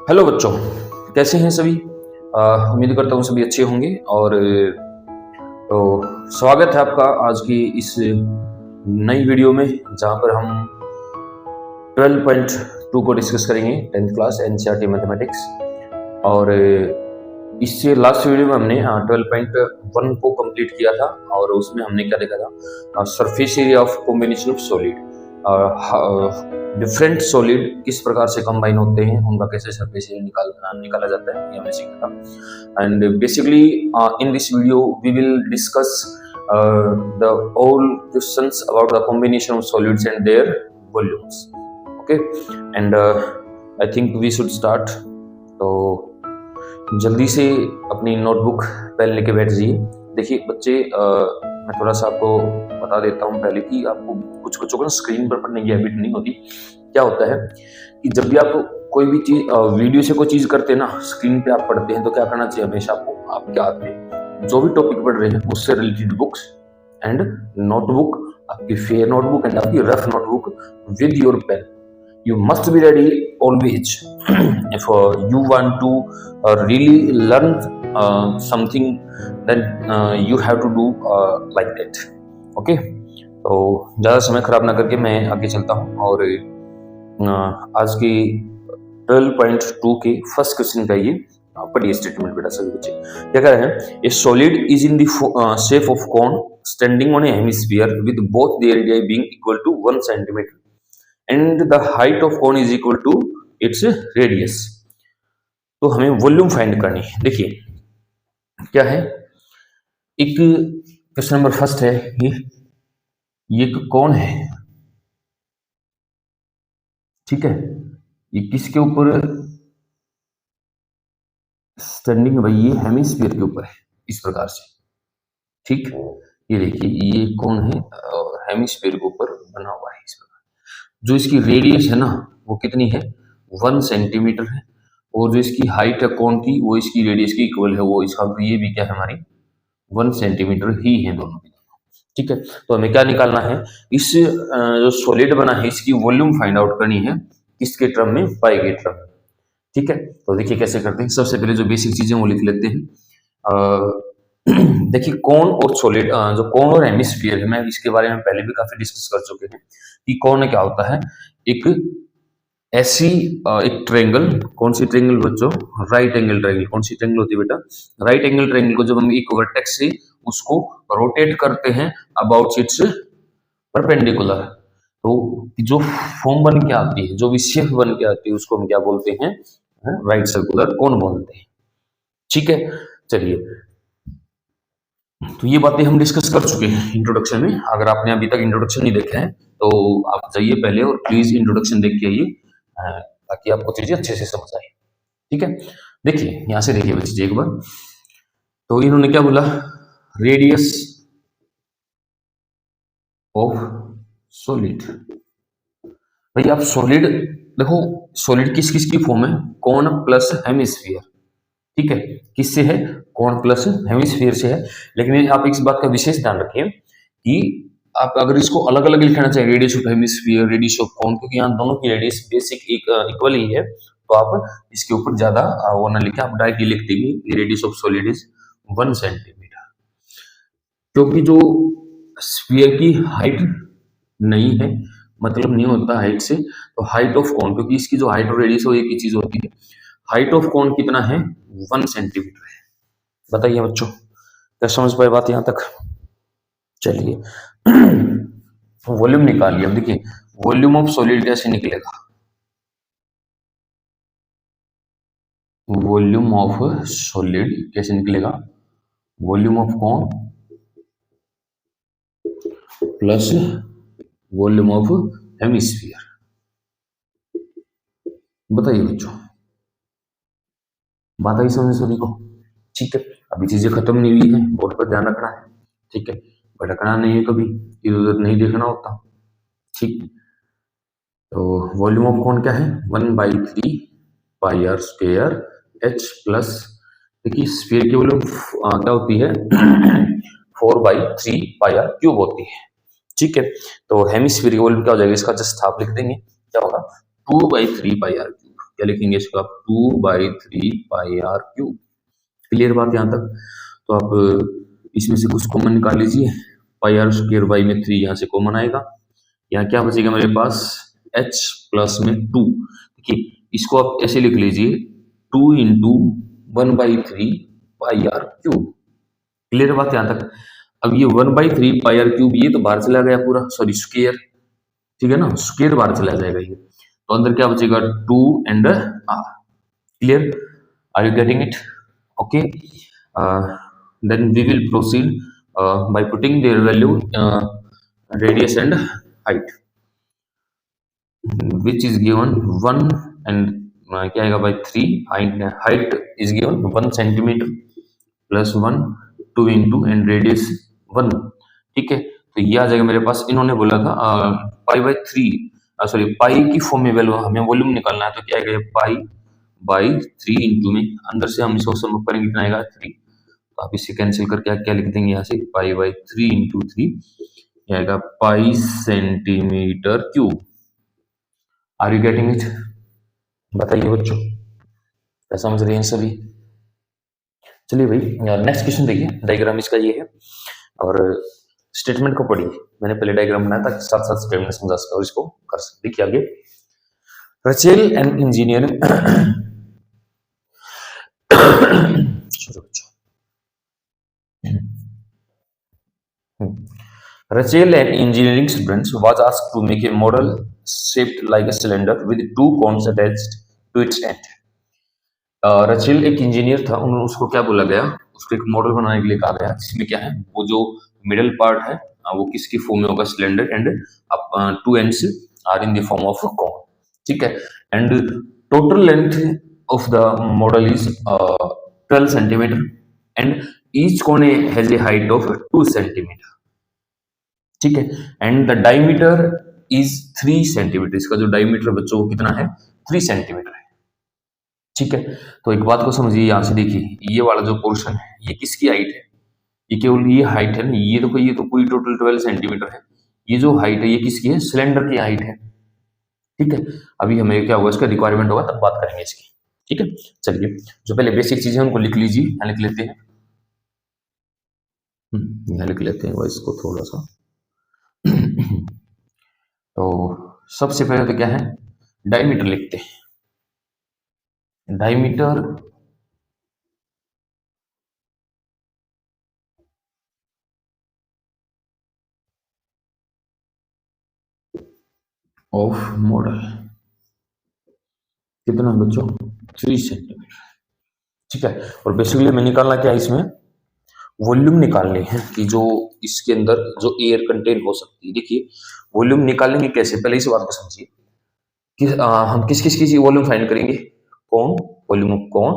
Hello बच्चों, कैसे हैं सभी। उम्मीद करता हूँ सभी अच्छे होंगे। और तो स्वागत है आपका आज की इस नई वीडियो में, जहाँ पर हम 12.2 को डिस्कस करेंगे, 10th क्लास एनसीईआरटी मैथमेटिक्स। और इससे लास्ट वीडियो में हमने 12.1 को कंप्लीट किया था, और उसमें हमने क्या देखा था, surface area of combination of solid. Different solid किस प्रकार से कंबाइन होते हैं, उनका कैसे सरफेस एरिया निकाला जाता है, ये हमने सीखा था। And basically in this video we will discuss the all questions about the combination of solids and their volumes. Okay, and I think we should start. तो जल्दी से अपनी नोटबुक पेन लेके बैठ जाइए। देखिए बच्चे, मैं थोड़ा सा आपको बता देता हूँ पहले कि आपको कुछ बच्चों को ना स्क्रीन पर पढ़ने की हैबिट नहीं होती। क्या होता है कि जब भी आप कोई भी चीज वीडियो से कोई चीज करते हैं ना, स्क्रीन पे आप पढ़ते हैं, तो क्या करना चाहिए हमेशा आपको, आपके हाथ में जो भी टॉपिक पढ़ रहे हैं उससे रिलेटेड बुक्स एंड नोटबुक, आपकी फेयर नोटबुक एंड आपकी rough notebook with your pen. You must be ready always if you want to really learn something, then you have to do like that. Okay, तो ज़्यादा समय खराब ना करके मैं आगे चलता हूँ। और आज की 12.2 के फर्स्ट क्वेश्चन का ये पढ़िए स्टेटमेंट बेटा सभी बच्चे। क्या कह रहे हैं, a solid is in the shape of cone standing on a hemisphere with both the area being equal to 1 centimetre and the height of cone is equal to its radius. तो हमें volume find करनी है। देखिए क्या है, एक question number first है, ये कौन है, ठीक है, ये किसके ऊपर स्टैंडिंग है भाई, ये हेमिस्फीयर के ऊपर है इस प्रकार से, ठीक। ये देखिए ये कौन है, हेमिस्फीयर के ऊपर बना हुआ है इस प्रकार। जो इसकी रेडियस है ना वो कितनी है, 1 सेंटीमीटर है, और जो इसकी हाइट है कोन की वो इसकी रेडियस की इक्वल है, वो इसका ये भी क्या है हमारी 1 सेंटीमीटर ही है दोनों की, ठीक है। तो हमें क्या निकालना है, इस जो सॉलिड बना है इसकी वॉल्यूम फाइंड आउट करनी है, किसके टर्म में, पाई के टर्म में, ठीक है। तो देखिए कैसे करते हैं, सबसे पहले जो बेसिक चीजें वो लिख लेते हैं। देखिए कोन और सॉलिड, जो कोन और हेमिस्फीयर है, मैं इसके बारे में पहले भी काफी डिस्कस कर चुके हैं कि कोन क्या होता है, एक ऐसी एक ट्रायंगल, कौन सी ट्रायंगल बच्चों, राइट एंगल ट्रायंगल। कौन सी ट्रायंगल होती है बेटा, राइट एंगल ट्रायंगल को जब हम एक वर्टेक्स से उसको रोटेट करते हैं अबाउट इट्स परपेंडिकुलर, तो जो फॉर्म बन के आती है, जो भी शेप बन के आती है, उसको हम क्या बोलते हैं, राइट सर्कुलर कोन बोलते हैं, ठीक है। चलिए, तो ये बातें हम डिस्कस कर चुके हैं इंट्रोडक्शन में। अगर आपने अभी तक इंट्रोडक्शन नहीं देखा है तो आप जाइए पहले और प्लीज इंट्रोडक्शन देख के आइए, ताकि आपको चीजें अच्छे से समझ आए, ठीक है। देखिए यहां से देखिए बच्चे एक बार, तो इन्होंने क्या बोला, रेडियस ऑफ सॉलिड। भाई आप सॉलिड देखो, सॉलिड किस किस की फॉर्म है, कोन प्लस हेमिस्फीयर, ठीक है। किससे है, कोन प्लस हेमिस्फीयर से है। लेकिन आप इस बात का विशेष ध्यान रखिए कि आप अगर इसको अलग अलग लिखना चाहिए, radius of hemisphere, radius of cone, क्योंकि यहाँ दोनों की रेडियस बेसिक इक्वल ही है, तो आप इसके ऊपर ज्यादा वो ना लिखे, आप डायरेक्टली लिख देंगे radius of solid is 1 centimetre, क्योंकि जो स्फीयर की हाइट नहीं है, मतलब नहीं होता हाइट से, तो हाइट ऑफ कोन, क्योंकि इसकी जो हाइट और रेडियस वो एक ही चीज होती है, हाइट ऑफ कोन कितना है, 1 सेंटीमीटर है। बताइए बच्चों, क्या समझ पाए बात यहां तक। चलिए वॉल्यूम निकालिए। अब देखिए वॉल्यूम ऑफ सॉलिड कैसे निकलेगा, वॉल्यूम ऑफ सॉलिड कैसे निकलेगा, volume of cone plus volume of hemisphere. बताइए बच्चों, बात आई समझ सभी को, ठीक है। अभी चीजें खत्म नहीं हुई है, बोर्ड पर ध्यान रखना है, ठीक है, भटकना नहीं है, कभी इधर उधर नहीं देखना होता, ठीक। तो वॉल्यूम ऑफ कोन क्या है, 1/3 पाई आर स्क्वायर एच प्लस, देखिए स्फीयर की वॉल्यूम क्या होती है 4/3 पाई आर क्यूब होती है, ठीक है। तो हेमिस्फीयर की वॉल्यूम क्या हो जाएगा, इसका जस्ट आप लिख देंगे, क्या होगा 2/3 पाई आर क्यूब। क्या लिखेंगे इसको आप 2/3 πr क्यूब। क्लियर बात यहाँ तक? तो आप इसमें से कुछ कॉमन निकाल लीजिए। πr² बाई में 3 यहाँ से कॉमन आएगा। यहाँ क्या बचेगा मेरे पास? h प्लस में 2। देखिए इसको आप ऐसे लिख लीजिए 2 इंटू 1/3 πr क्यूब। क्लियर बात यहाँ तक? अब ये 1/3 πr क्यूब ये तो बाहर चला गया पूरा, सॉरी स्क्वायर, ठीक है ना, स्क्वायर बाहर चला जाएगा ये, तो अंदर क्या बचेगा? 2 and r। Clear? Are you getting it? Okay, then we will proceed by putting their value radius and height which is given 1 and क्या आएगा by 3, height is given 1 centimetre plus 1 2 into and radius 1। ठीक है, तो ये आ जाएगा मेरे पास। इन्होंने बोला था पाई की फॉर्म में वैल्यू हमें वॉल्यूम निकालना है, तो क्या आएगा? पाई/3 इंटू में अंदर से हम इसको सम करेंगे कितना आएगा? 3। तो आप इसे कैंसिल करके क्या लिख देंगे यहाँ से? पाई/3 इंटू 3 आएगा pi centimetre cube. Are you getting it? बताइए बच्चों, क्या समझ रहे हैं सभी? चलिए भाई नेक्स्ट क्वेश्चन देखिए। डायग्राम इसका ये है और स्टेटमेंट को पढ़िए। मैंने पहले डायग्राम बनाया था, साथ साथ स्टेटमेंट समझा सके और इसको कर सकते। देखिए आगे, Rachel and engineer Rachel, an engineering student, was asked to make a model shaped like a cylinder with 2 cones attached to its end. Rachel एक इंजीनियर था, उसको क्या बोला गया? उसको एक मॉडल बनाने के लिए कहा गया, जिसमें क्या है, वो जो मिडल पार्ट है वो किसकी फॉर्म में होगा? Cylinder, and 2 ends are in the form of cone. ठीक है, and total length of the model is 12 centimetre and each cone has a height of 2 centimetre. ठीक है, and the diameter is 3 centimetre. इसका जो diameter बच्चों को कितना है? 3 सेंटीमीटर है। ठीक है, तो एक बात को समझिए, यहां से देखिए ये वाला जो पोर्शन है ये किसकी हाइट है? ये केवल ये हाइट है ना, ये देखो ये तो पूरी टोटल 12 सेंटीमीटर है। ये जो हाइट है ये किसकी है? सिलेंडर की हाइट है। ठीक है, अभी हमें क्या होगा, इसका रिक्वायरमेंट होगा तब बात करेंगे इसकी। ठीक है, चलिए जो पहले बेसिक चीजें उनको लिख लीजिए। यहाँ लिख लेते हैं, यहाँ लिख लेते हैं इसको थोड़ा सा। तो सबसे पहले तो क्या है? डायमीटर लिखते हैं। डायमीटर ऑफ मॉडल कितना बच्चों? 3 सेंटीमीटर। ठीक है, और बेसिकली हमें निकालना क्या है? इसमें वॉल्यूम निकालनी है कि जो इसके अंदर जो एयर कंटेन हो सकती है। देखिए वॉल्यूम निकालेंगे कैसे, पहले इस बात को समझिए कि हम किस किस की वॉल्यूम फाइंड करेंगे? कौन? वॉल्यूम ऑफ कौन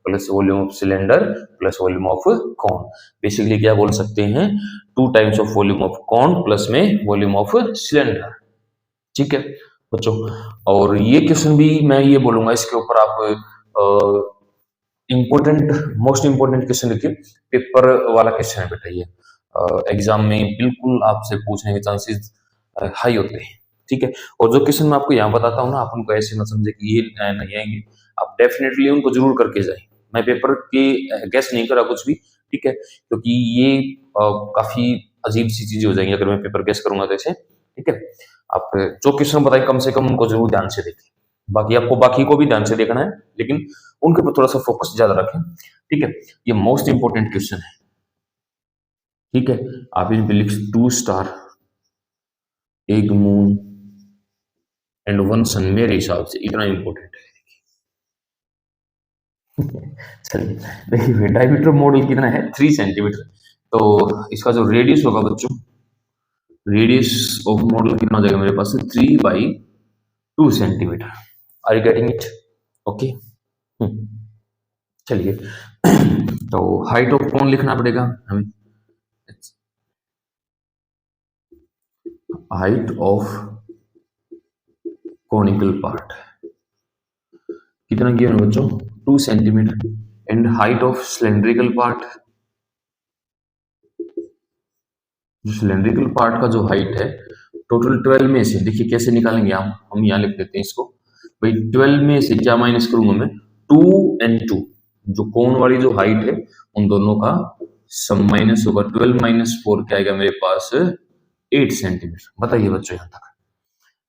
plus volume of cylinder plus volume of कौन। बेसिकली क्या बोल सकते हैं? 2 टाइम्स ऑफ वॉल्यूम ऑफ कौन प्लस में वॉल्यूम ऑफ सिलेंडर। ठीक है बच्चों, और ये क्वेश्चन भी मैं ये बोलूंगा इसके ऊपर आप मोस्ट इंपोर्टेंट क्वेश्चन लिखिए। पेपर वाला क्वेश्चन है बेटा ये, एग्जाम में बिल्कुल आपसे पूछने के चांसेस हाई होते हैं। ठीक है, और जो क्वेश्चन मैं आपको यहाँ बताता हूँ ना, आप उनको ऐसे ना समझे कि ये नहीं आएंगे, आप डेफिनेटली उनको जरूर करके जाए। मैं पेपर के गैस नहीं करा कुछ भी, ठीक है, क्योंकि ये काफी अजीब सी चीजें हो जाएंगी अगर मैं पेपर गैस करूंगा तो ऐसे। ठीक है, आप जो क्वेश्चन बताए कम से कम उनको जरूर ध्यान से देखें। बाकी आपको बाकी को भी ध्यान से देखना है, लेकिन उनके ऊपर थोड़ा सा फोकस ज्यादा रखें। ठीक है, ये मोस्ट इंपोर्टेंट क्वेश्चन है। ठीक है, आप इन पे लिख 2 स्टार, 1 मून एंड 1 सन, मेरे हिसाब से इतना इंपॉर्टेंट है। चलिए देखिए, डायमीटर मॉडल कितना है? 3 सेंटीमीटर। तो इसका जो रेडियस होगा बच्चों, रेडियस ऑफ मॉडल कितना हो जाएगा मेरे पास? 3/2 centimetre. Are you getting it? Okay, चलिए तो हाइट ऑफ कौन लिखना पड़ेगा हमें? हाइट ऑफ कॉनिकल पार्ट कितना गिवन है बच्चों? 2 centimetre. And height of cylindrical part, जो सिलेंड्रिकल पार्ट का जो हाइट है टोटल 12 में से, देखिए कैसे निकालेंगे हम यहाँ लिख देते हैं इसको। भाई 12 में से क्या माइनस करूंगा मैं, 2 and 2, जो कोण वाली जो हाइट है उन दोनों का सम माइनस होगा। 12 माइनस 4 क्या आएगा मेरे पास, 8 सेंटीमीटर। बताइए बच्चों यहाँ तक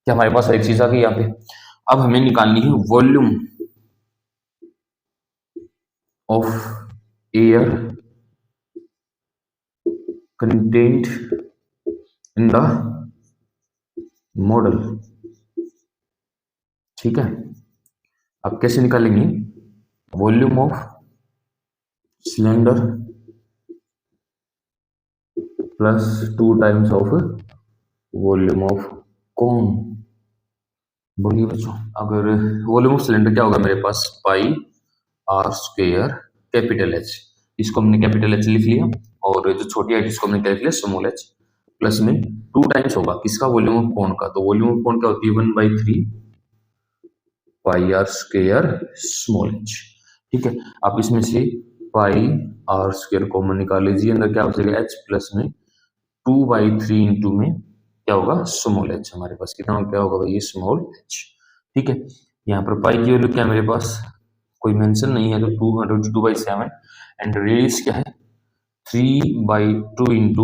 क्या हमारे पास एक चीज आ गई यहाँ पे। अब हमें निकालनी है volume of air content in the model. ठीक है, अब कैसे निकालेंगे, volume of cylinder plus 2 times of volume of cone. बोलिए बच्चों, अगर वॉल्यूम ऑफ सिलेंडर क्या होगा मेरे पास, पाई आर स्क्वायर कैपिटल एच, इसको हमने कैपिटल एच लिख लिया, और जो छोटी हाइट इसको हमने क्या लिख लिया, स्मॉल एच, प्लस में 2 टाइम्स होगा किसका, वॉल्यूम ऑफ कोन का। तो वॉल्यूम ऑफ कोन क्या होती है, 1/3 पाई आर स्क्वायर स्मॉल एच। ठीक है, आप इसमें से पाई आर स्क्वायर कॉमन निकाल लीजिए, अंदर क्या बचेगा एच, प्लस में 2/3 इंटू में क्या होगा, स्मॉल एच। हमारे पास कितना क्या होगा भाई, ये स्मॉल एच। ठीक है, यहाँ पर पाई की वैल्यू क्या मेरे पास कोई मेंशन नहीं है, तो 2/7 एंड रेडियस क्या है 3/2 इंटू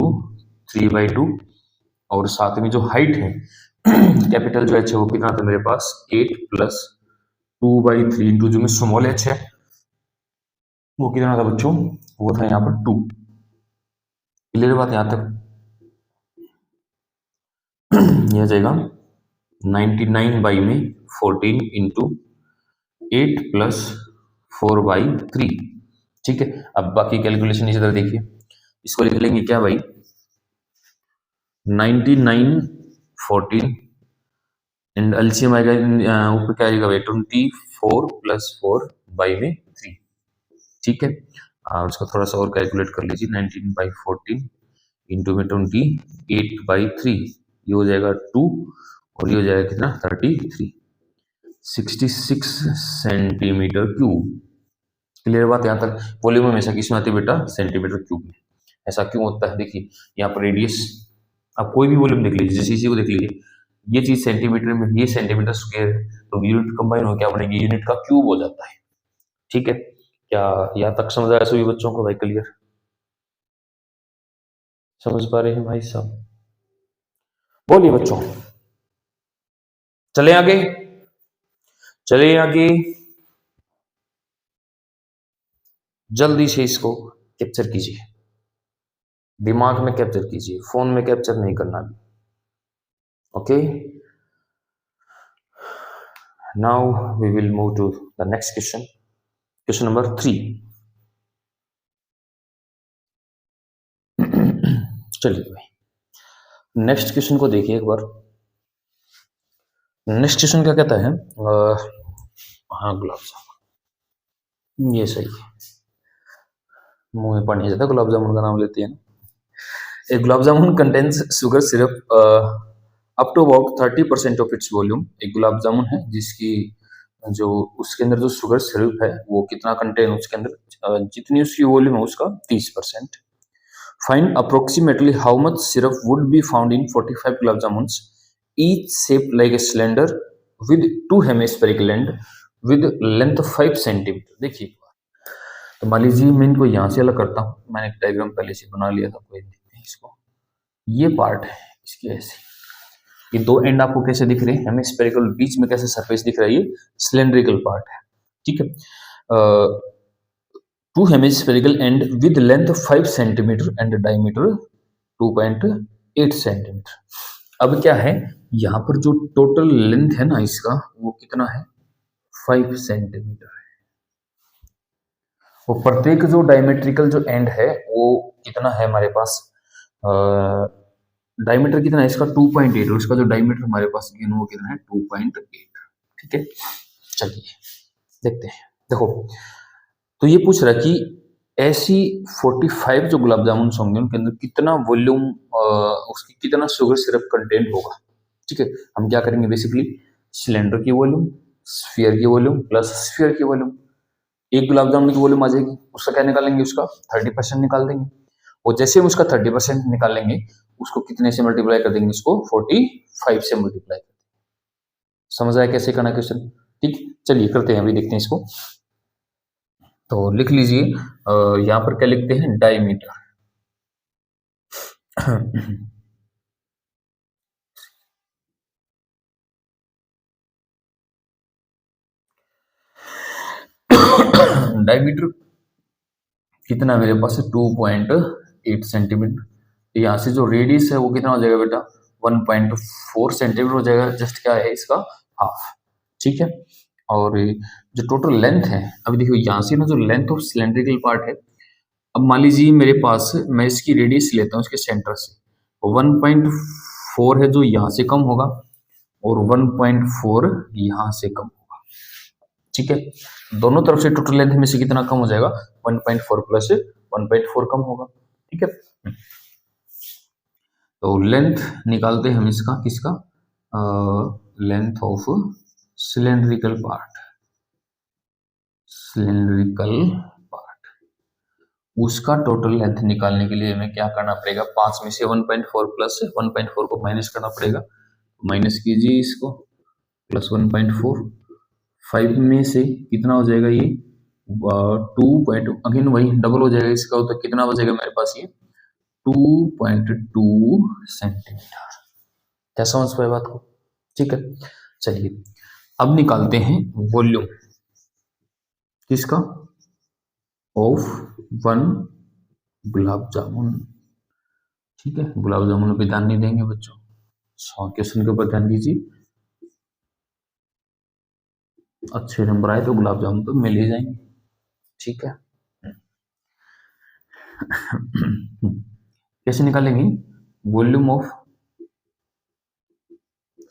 3/2, और साथ में जो हाइट है कैपिटल जो एच है वो कितना था मेरे पास 8 प्लस 2/3 इंटू जो में स्मॉल एच है वो कितना था बच्चों, वो था यहाँ पर 2। क्लियर बात यहाँ तक, यह जाएगा 99/14 इंटू 8 प्लस 4/3। ठीक है, अब बाकी कैलकुलेशन इसी तरह देखिए, इसको लिख लेंगे क्या भाई 99 14 एंड एलसीएम आएगा ऊपर क्या आएगा भाई 24 प्लस 4/3। ठीक है, उसका थोड़ा सा और कैलकुलेट कर लीजिए, 19/14 इंटू में 28/3, ये हो जाएगा 2 और ये हो जाएगा कितना 33, 66 सेंटीमीटर क्यूब। क्लियर बात यहाँ तक। वॉल्यूम हमेशा किस में आती है बेटा, सेंटीमीटर क्यूब में। ऐसा क्यों होता है, देखिए यहाँ पर रेडियस, आप कोई भी वॉल्यूम देख लीजिए, जैसे इसी को देख लीजिए, ये चीज सेंटीमीटर में, ये सेंटीमीटर स्क्वायर है, तो यूनिट कंबाइन हो क्या बनेगी, यूनिट का क्यूब हो जाता है। ठीक है, क्या यहाँ तक समझ आया सभी बच्चों को भाई, क्लियर समझ पा रहे हैं भाई साहब, बोलिए बच्चों। चले आगे, चले आगे, जल्दी से इसको कैप्चर कीजिए, दिमाग में कैप्चर कीजिए, फोन में कैप्चर नहीं करना भी। Okay, now we will move to the next question, question number 3। चलिए भाई नेक्स्ट क्वेश्चन को देखिए एक बार। नेक्स्ट क्वेश्चन क्या कहता है, हाँ गुलाब जामुन, ये सही है, मुंह में पानी आ जाता है गुलाब जामुन का नाम लेते हैं। एक gulab jamun contains sugar syrup up to about 30% of its volume. एक गुलाब जामुन है जिसकी जो उसके अंदर जो शुगर सिरप है वो कितना कंटेन, उसके अंदर जितनी उसकी वॉल्यूम है उसका 30%। Find approximately how much syrup would be found in 45 gulab jamuns each shaped like a cylinder with 2 hemispherical end with length 5 centimetre. देखिए तो मान लीजिए मैं इनको यहाँ से अलग करता हूँ, मैंने एक डायग्राम पहले से बना लिया था, कोई नहीं इसको, ये पार्ट है इसकी ऐसे, ये 2 एंड आपको कैसे दिख रहे हैं, हेमिस्फेरिकल, बीच में कैसे सरफेस दिख रहा है, ये सिलेंड्रिकल पार्ट है। ठीक है, 2 hemispherical end with length 5 centimetre and diameter 2.8 centimetre. अब क्या है यहाँ पर जो टोटल लेंथ है ना इसका वो कितना है 5 सेंटीमीटर है, वो प्रत्येक जो डायमेट्रिकल जो एंड है वो कितना है हमारे पास, डायमीटर कितना है इसका 2.8, और इसका जो डायमीटर हमारे पास वो कितना है 2.8। ठीक है, चलिए देखते हैं। देखो तो ये पूछ रहा है कि ऐसी 45 जो गुलाब जामुन होंगे उनके अंदर कितना वॉल्यूम, उसकी कितना शुगर सिरप कंटेंट होगा। ठीक है, हम क्या करेंगे बेसिकली सिलेंडर की वॉल्यूम, स्फीयर की वॉल्यूम प्लस स्फीयर की वॉल्यूम, एक गुलाब जामुन की वॉल्यूम आ जाएगी, उसका क्या निकालेंगे, उसका 30% निकाल देंगे, और जैसे हम उसका 30% निकालेंगे उसको कितने से मल्टीप्लाई कर देंगे, इसको 45 से मल्टीप्लाई कर देंगे। समझ आया कैसे करना क्वेश्चन, ठीक, चलिए करते हैं, अभी देखते हैं इसको। तो लिख लीजिए, यहाँ पर क्या लिखते हैं, डायमीटर। डायमीटर कितना मेरे पास है, 2.8 सेंटीमीटर। यहाँ से जो रेडियस है वो कितना हो जाएगा बेटा, 1.4 सेंटीमीटर हो जाएगा। जस्ट क्या है इसका हाफ, ठीक है। और जो टोटल लेंथ है, अभी देखियो यहाँ से ना जो लेंथ ऑफ सिलेंड्रिकल पार्ट है, अब मान लीजिए मेरे पास, मैं इसकी रेडियस लेता हूँ इसके सेंटर से, 1.4 है जो यहाँ से कम होगा, और 1.4 यहाँ से कम होगा, ठीक है। दोनों तरफ से टोटल लेंथ में से कितना कम हो जाएगा, 1.4 प्लस 1.4 कम होगा, ठीक है। तो लेंथ निकालते हैं हम इसका, किसका, length of cylindrical part, cylindrical part, उसका टोटल लेंथ निकालने के लिए हमें क्या करना पड़ेगा, 5 में से 1.4 प्लस 1.4 को माइनस करना पड़ेगा। माइनस कीजिए इसको, प्लस 1.4, 5 में से कितना हो जाएगा ये, 2. अगेन वही डबल हो जाएगा इसका, तो कितना बचेगा मेरे पास ये 2.2 सेंटीमीटर। क्या समझ पाए बात को, ठीक है। चलिए अब निकालते हैं वॉल्यूम किसका, ऑफ 1 गुलाब जामुन, ठीक है। गुलाब जामुन पे ध्यान नहीं देंगे बच्चों, क्वेश्चन के ऊपर ध्यान दीजिए। अच्छे नंबर आए तो गुलाब जामुन तो मिल ही जाएंगे, ठीक है। कैसे निकालेंगे, volume of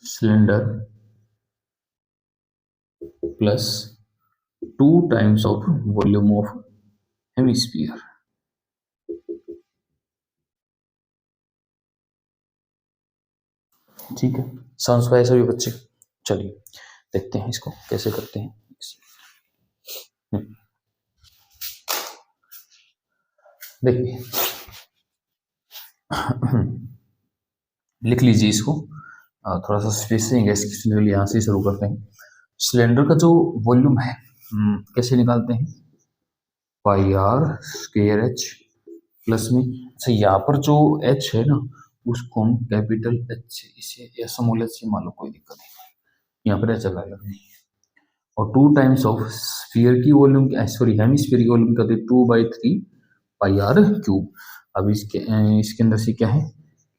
cylinder plus 2 times of volume of hemisphere, ठीक है। समझ पाए सभी बच्चे। चलिए देखते हैं इसको कैसे करते हैं। देखिए लिख लीजिए इसको, थोड़ा सा स्पेसिंग है इसके लिए, यहाँ से शुरू करते हैं। सिलेंडर का जो वॉल्यूम है कैसे निकालते हैं, पाई आर स्क्वायर एच प्लस में, अच्छा यहाँ पर जो एच है ना उसको हम कैपिटल एच, इसे या स्मॉल एच मान लो, कोई दिक्कत नहीं, यहाँ पर एच अलग नहीं है। और 2 टाइम्स ऑफ स्फीयर की वॉल्यूम, सॉरी हेमिस्फीयर की वॉल्यूम कहते हैं 2/3 पाई आर क्यूब। अब इसके अंदर से क्या है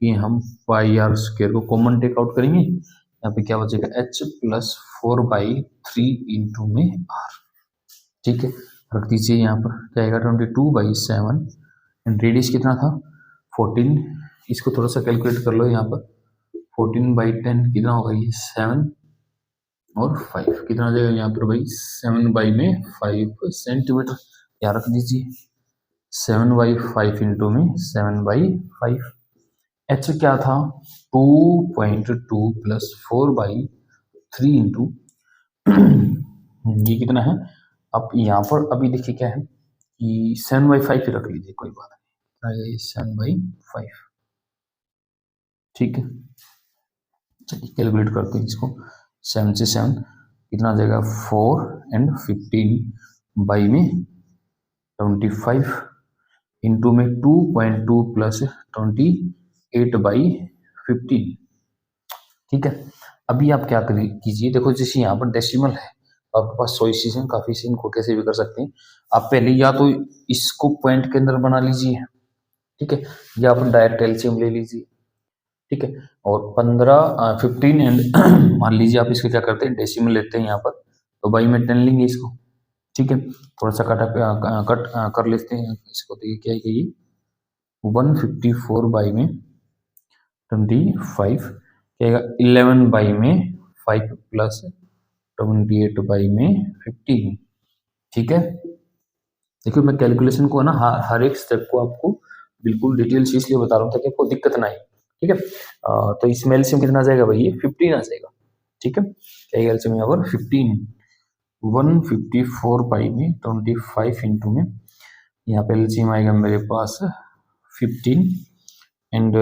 कि हम पाई आर स्क्वायर को कॉमन टेक आउट करेंगे, यहाँ पे क्या बचेगा, एच प्लस 4/3 इंटू में आर, ठीक है। रख दीजिए यहाँ पर, क्या आएगा 22/7, एंड रेडियस कितना था 14, इसको थोड़ा सा कैलकुलेट कर लो यहाँ पर, 14/10 कितना होगा ये 7 और 5 कितना आ जाएगा यहाँ पर भाई, 7/5 सेंटीमीटर, यहाँ रख दीजिए 7/5 इंटू में 7/5। एच क्या था 2.2 प्लस 4/3 इंटू ये कितना है। अब यहाँ पर अभी देखिए क्या है कि 7/5 ही रख लीजिए, कोई बात नहीं, 7/5, ठीक है। चलिए कैलकुलेट करते हैं इसको, 7 से 7 कितना आ जाएगा 4 एंड 15 बाई में 25 इंटू में 2.2 प्लस 28/15, ठीक है। अभी आप क्या कीजिए, देखो जैसे यहाँ पर डेसिमल है, आपके पास सॉइसिशन काफी से, इनको कैसे भी कर सकते हैं आप, पहले या तो इसको पॉइंट के अंदर बना लीजिए, ठीक है, या आप डायरेक्ट एलसीएम ले लीजिए, ठीक है। और 15 एंड मान लीजिए आप इसको क्या करते हैं, डेसिमल लेते हैं यहाँ पर, तो बाई में 10 लेंगे इसको, ठीक है। थोड़ा सा कट कर लेते हैं इसको, देखिए क्या है कि 154 बाई में 25 क्या, 11 बाई में 5 प्लस 28 बाई में 15, ठीक है। देखिए मैं कैलकुलेशन को ना हर एक स्टेप को आपको बिल्कुल डिटेल से इसलिए बता रहा हूँ ताकि आपको दिक्कत ना आए, ठीक है। तो इसमें एलसीएम कितना आ जाएगा भाई, ये 15 आ जाएगा, ठीक है। क्या एलसीएम यहाँ पर 15, 154 पाई में 25 इंटू में, यहाँ पे एलसीएम आएगा मेरे पास 15 एंड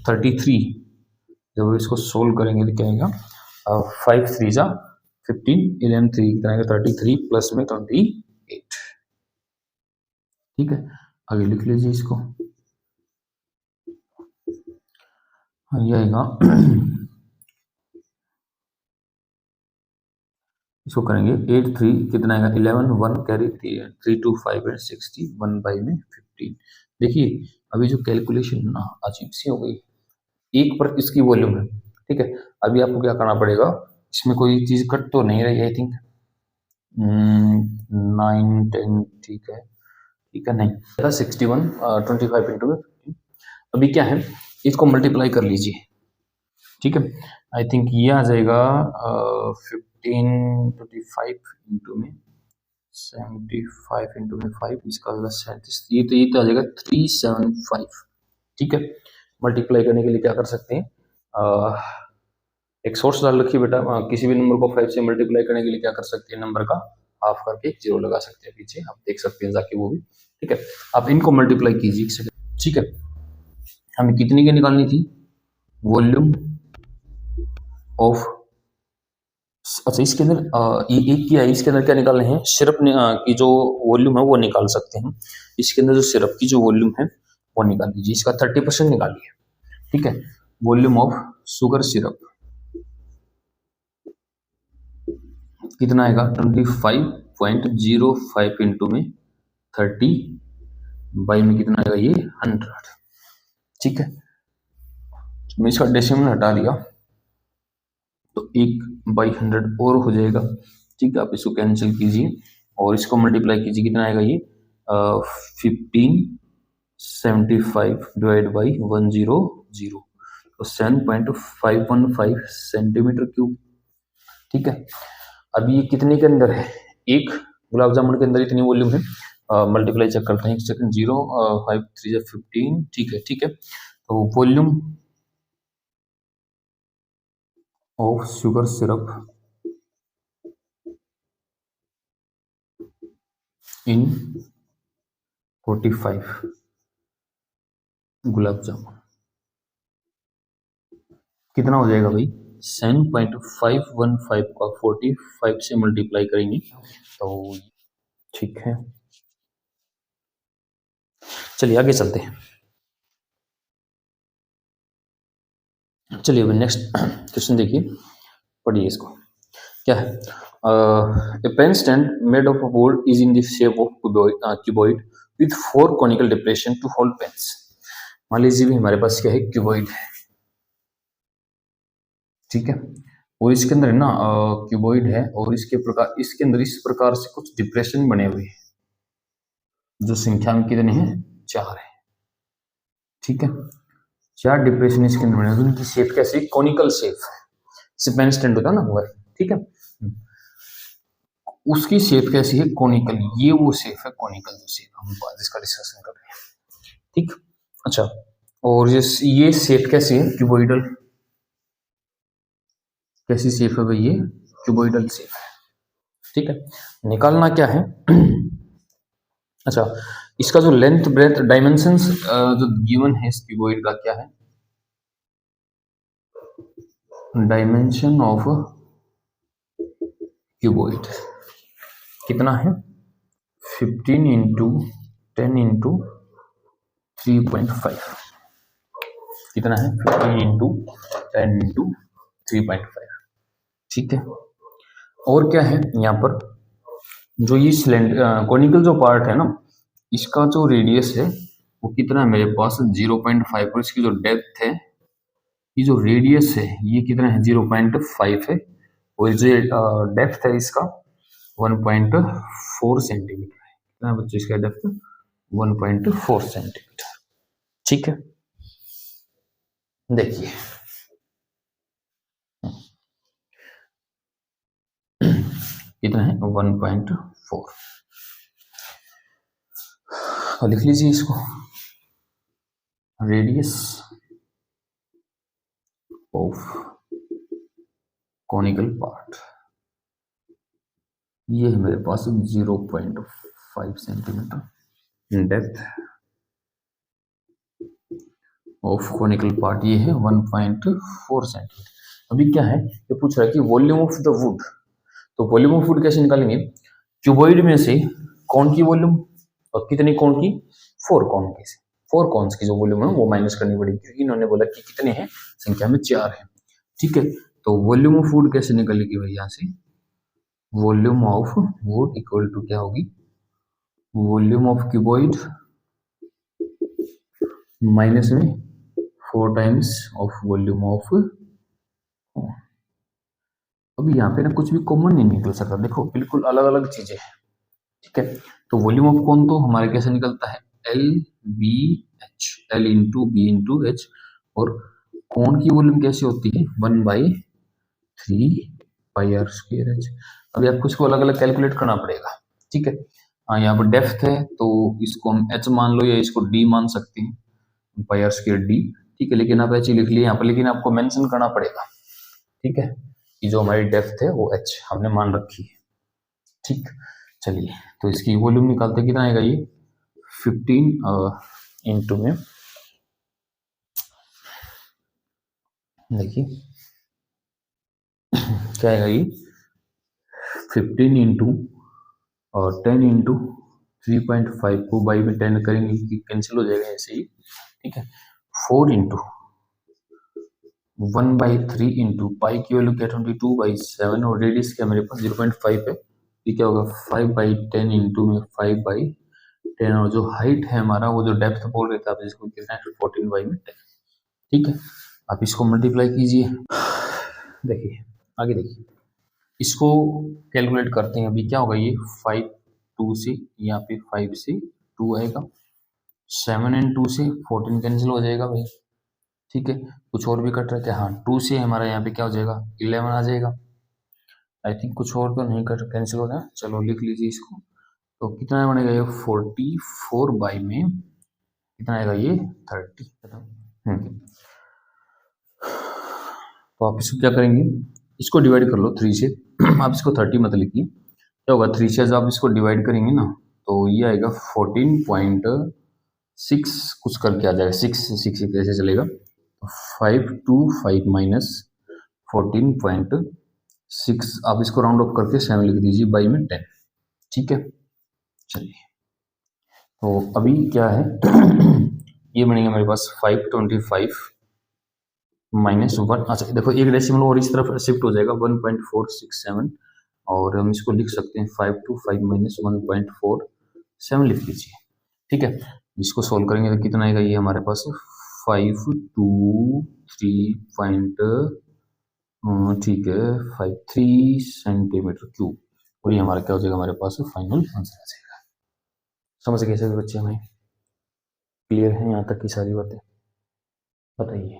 33, जब इसको सोल्व करेंगे तो क्या आएगा 5 3 जा 15, 11 3 कितना आएगा 33 प्लस में 28। ठीक है, आगे लिख लीजिए इसको। ये आएगा इसको करेंगे 8 3 कितना आएगा 11 1 कैरी 3 2 5 एंड 60 1 बाई में 15। देखिए अभी जो कैलकुलेशन ना अजीब सी हो गई, एक पर इसकी वॉल्यूम है। ठीक है, अभी आपको क्या करना पड़ेगा, इसमें कोई चीज कट तो नहीं रही, आई थिंक 9 10, ठीक है नहीं 61 25 इंटू में 15। अभी क्या है, इसको मल्टीप्लाई कर लीजिए। ठीक है, आई थिंक ये आ जाएगा 15 25 इंटू में 75 इंटू में 5, इसका होगा 37, ये तो आ जाएगा 375। ठीक है, मल्टीप्लाई करने के लिए क्या कर सकते हैं, एक सोर्स डाल रखिए बेटा, किसी भी नंबर को 5 से मल्टीप्लाई करने के लिए क्या कर सकते हैं, नंबर का हाफ करके जीरो लगा सकते हैं पीछे, आप देख सकते हैं जाके वो भी। ठीक है, आप इनको मल्टीप्लाई कीजिए। ठीक है, हमें कितनी की निकालनी थी, वॉल्यूम ऑफ, अच्छा इसके अंदर ये एक किया है, इसके अंदर क्या निकालने हैं, सिरप की जो वॉल्यूम है वो निकाल सकते हैं। इसके अंदर जो सिरप की जो वॉल्यूम है वो निकाल लीजिए, इसका 30% निकालिए। ठीक है, वॉल्यूम ऑफ शुगर सिरप कितना आएगा 25.05 इंटू में 30 बाई में कितना आएगा ये 100। ठीक है, मैं इसका डेसिमल हटा दिया तो 1/100 और हो जाएगा। ठीक है, आप इसको कैंसिल कीजिए और इसको मल्टीप्लाई कीजिए, कितना आएगा ये 1575 डिवाइड बाई 100 तो 7.515 सेंटीमीटर क्यूब। ठीक है, अभी ये कितने के अंदर है, एक गुलाब जामुन के अंदर इतनी वॉल्यूम है, मल्टीप्लाई चेक करते हैं, 1 सेकंड, 0 5 3 15। ठीक है, तो वॉल्यूम ऑफ शुगर सिरप इन 45 गुलाब जामुन कितना हो जाएगा भाई, 7.515 का 45 से मल्टीप्लाई करेंगे तो ठीक है। चलिए आगे चलते हैं, चलिए अब नेक्स्ट क्वेश्चन देखिए, पढ़िए इसको। क्या है, a pen stand made of wood is in the shape of cuboid with 4 conical depression to hold pens। मान लीजिए भी हमारे पास क्या है, क्यूबॉइड है। ठीक है, और इसके अंदर है ना क्यूबॉइड है और इसके प्रकार, इसके अंदर इस प्रकार से कुछ डिप्रेशन बने हुए हैं जो संख्या में कितने हैं, 4 है। ठीक है, 4 डिप्रेशन इसके अंदर बने हुए, उनकी शेप कैसी, कॉनिकल शेप है, पेन स्टैंड होता है ना वो है। ठीक है, उसकी शेप कैसी है, कॉनिकल, ये वो शेप है कॉनिकल जो शेप हम जिसका डिस्कशन कर रहे हैं। ठीक, अच्छा, और ये शेप कैसी है, क्यूबॉइडल, कैसी शेप है भाई, ये क्यूबॉइडल शेप है। ठीक है, निकालना क्या है अच्छा, इसका जो लेंथ ब्रेथ डायमेंशंस जो गिवन है इस क्यूबॉइड का क्या है, डायमेंशन ऑफ क्यूबॉइड कितना है, 15 इंटू 10 इंटू 3.5 कितना है, 15 इंटू 10 इंटू 3.5। ठीक है, और क्या है यहाँ पर, जो ये सिलेंडर कॉनिकल जो पार्ट है ना, इसका जो रेडियस है वो कितना है मेरे पास 0.5, और इसकी जो डेप्थ है, ये जो रेडियस है ये कितना है 0.5 है, और जो डेप्थ है इसका 1.4 सेंटीमीटर है। कितना बच्चों इसका डेप्थ 1.4 सेंटीमीटर। ठीक है, देखिए कितना है 1.4, तो लिख लीजिए इसको, रेडियस ऑफ कॉनिकल पार्ट, ये है मेरे पास 0.5 centimetre, depth of conical part ये है 1.4 सेंटीमीटर। अभी क्या है, ये पूछ रहा है कि वॉल्यूम ऑफ द वुड, तो वॉल्यूम ऑफ फूड कैसे निकालेंगे, क्यूबॉइड में से कौन की वॉल्यूम और कितने कौन की, 4 कौन की, 4 कौन्स की जो वॉल्यूम है वो माइनस करनी पड़ेगी, क्योंकि इन्होंने बोला कि कितने हैं, संख्या में 4 है। ठीक है, तो वॉल्यूम ऑफ फूड कैसे निकलेगी भाई, यहाँ से volume of wood equal to क्या होगी, वॉल्यूम ऑफ क्यूबॉइड माइनस में 4 टाइम्स ऑफ वॉल्यूम ऑफ। अभी यहाँ पे ना कुछ भी कॉमन नहीं निकल सकता, देखो बिल्कुल अलग अलग चीजें हैं। ठीक है, तो वॉल्यूम ऑफ कौन तो हमारे कैसे निकलता है, L B H, L into B into H, और कौन की वॉल्यूम कैसे होती है 1/3 पाई आर स्क्वायर एच। अभी आपको इसको अलग अलग कैलकुलेट करना पड़ेगा। ठीक है, हाँ यहाँ पर डेप्थ है तो इसको हम एच मान लो या इसको डी मान सकते हैं, पाई आर स्क्वायर डी। ठीक है, लेकिन आप एच लिख लिए यहाँ पर, लेकिन आपको मेंशन करना पड़ेगा। ठीक है, कि जो हमारी डेप्थ है वो एच हमने मान रखी है। ठीक, चलिए तो इसकी वॉल्यूम निकालते कितना आएगा, ये 15 इंटू में देखिए क्या आएगा, ये 15 इंटू और 10 इंटू 3.5 को बाई में 10 करेंगे कि कैंसिल हो जाएगा ऐसे ही। ठीक है, 4 इंटू 1/3 इंटू पाई की वैल्यू क्या 22/7 और रेडियस क्या मेरे पास 0.5 है, ये क्या होगा 5/10 इंटू में 5/10 और जो हाइट है हमारा वो जो डेप्थ बोल रहे थे आप जिसको कितना है 14/10। ठीक है, आप इसको मल्टीप्लाई कीजिए, देखिए आगे देखिए इसको कैलकुलेट करते हैं। अभी क्या होगा, ये 5 2 से यहाँ पे 5 से 2 आएगा, 7 एंड 2 से 14 कैंसिल हो जाएगा भाई। ठीक है, कुछ और भी कट रहे थे, हाँ 2 से हमारा यहाँ पे क्या हो जाएगा 11 आ जाएगा। आई थिंक कुछ और तो नहीं कट कैंसिल हो जाए, चलो लिख लीजिए इसको। तो कितना बनेगा ये 44 बाई में कितना आएगा ये 30। तो आप इसको क्या करेंगे, इसको डिवाइड कर लो 3 से आप इसको 30 मत लिखिए, क्या होगा 3 से आप इसको डिवाइड करेंगे ना तो ये आएगा 14.6 कुछ करके आ जाएगा, 6 कैसे चलेगा, 5 2 5 माइनस 14.6 आप इसको राउंड ऑफ करके 7 लिख दीजिए बाई में 10। ठीक है, चलिए तो अभी क्या है ये बनेगा मेरे पास 525 माइनस 1, अच्छा देखो एक डेसिमल और इस तरफ शिफ्ट हो जाएगा 1.467 और हम इसको लिख सकते हैं 525 माइनस 1.47 लिख लीजिए। ठीक है, इसको सोल्व करेंगे तो कितना आएगा ये हमारे पास 523 ठीक है 53 सेंटीमीटर क्यूब, और ये हमारा क्या हो जाएगा हमारे पास फाइनल आंसर आ जाएगा। समझ गए सभी बच्चे, हमें क्लियर है यहाँ तक की सारी बातें, बताइए।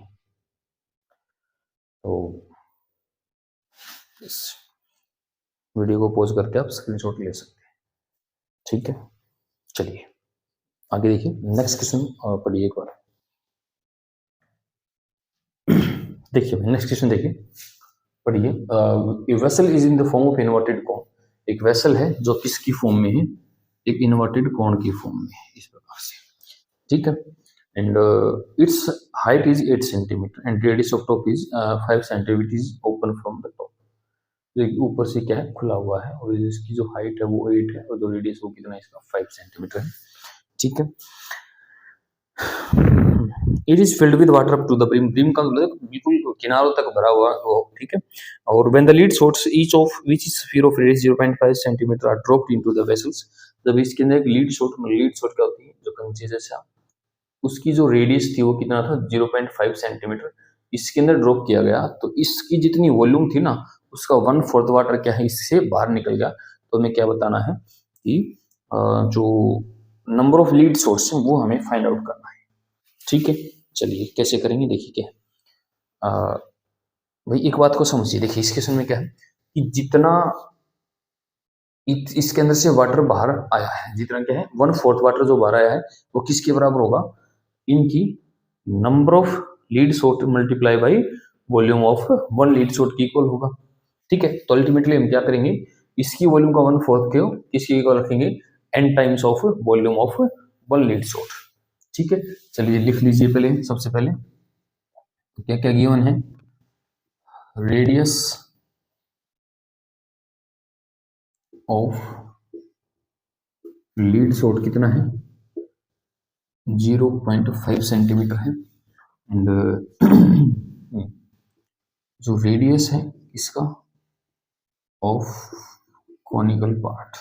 तो इस वीडियो को पॉज करके आप स्क्रीनशॉट ले सकते हैं। ठीक है, चलिए आगे देखिए नेक्स्ट क्वेश्चन पढ़िए एक बार। देखिए नेक्स्ट क्वेश्चन देखिए, पढ़िए। A vessel is in the form of inverted कोन, एक वेसल है जो किसकी फॉर्म में है, एक इन्वर्टेड कोन की फॉर्म में है, इस प्रकार से। ठीक है, and it's height is 8 centimetre and radius of top is 5 centimetre is open from the top. ऊपर से क्या है खुला हुआ है और इसकी जो हाइट है वो 8 है और जो रेडियस वो कितना है इसका 5 सेंटीमीटर है। ठीक है, it is filled with water up to the brim, brim का मतलब बिल्कुल किनारों तक भरा हुआ वो। ठीक है, और when the lead shots each of which is sphere of radius 0.5 centimetre are dropped into the vessels, जब इसके अंदर एक लीड शॉट क्या होती है जो कंची जैसा, उसकी जो रेडियस थी वो कितना था 0.5 सेंटीमीटर, इसके अंदर ड्रॉप किया गया तो इसकी जितनी वॉल्यूम थी ना उसका 1/4 वाटर क्या है इससे बाहर निकल गया। तो हमें क्या बताना है कि जो नंबर ऑफ लीड सोर्स है वो हमें फाइंड आउट करना है। ठीक है, चलिए कैसे करेंगे देखिए क्या, भाई एक बात को समझिए, देखिए इस क्वेश्चन में क्या है कि जितना इसके अंदर से वाटर बाहर आया है, जितना क्या है 1/4 वाटर जो बाहर आया है वो किसके बराबर होगा, इनकी number of lead shot multiply by volume of 1 lead shot की इक्वल होगा। ठीक है, तो अल्टीमेटली हम क्या करेंगे, इसकी वॉल्यूम का 1/4 क्यों किसकी इक्वल रखेंगे n times of volume of 1 lead shot. ठीक है, चलिए लिख लीजिए पहले, सबसे पहले क्या क्या गिवन है, रेडियस ऑफ लीड सोर्ट कितना है, 0.5 सेंटीमीटर है। एंड जो रेडियस है इसका ऑफ कॉनिकल पार्ट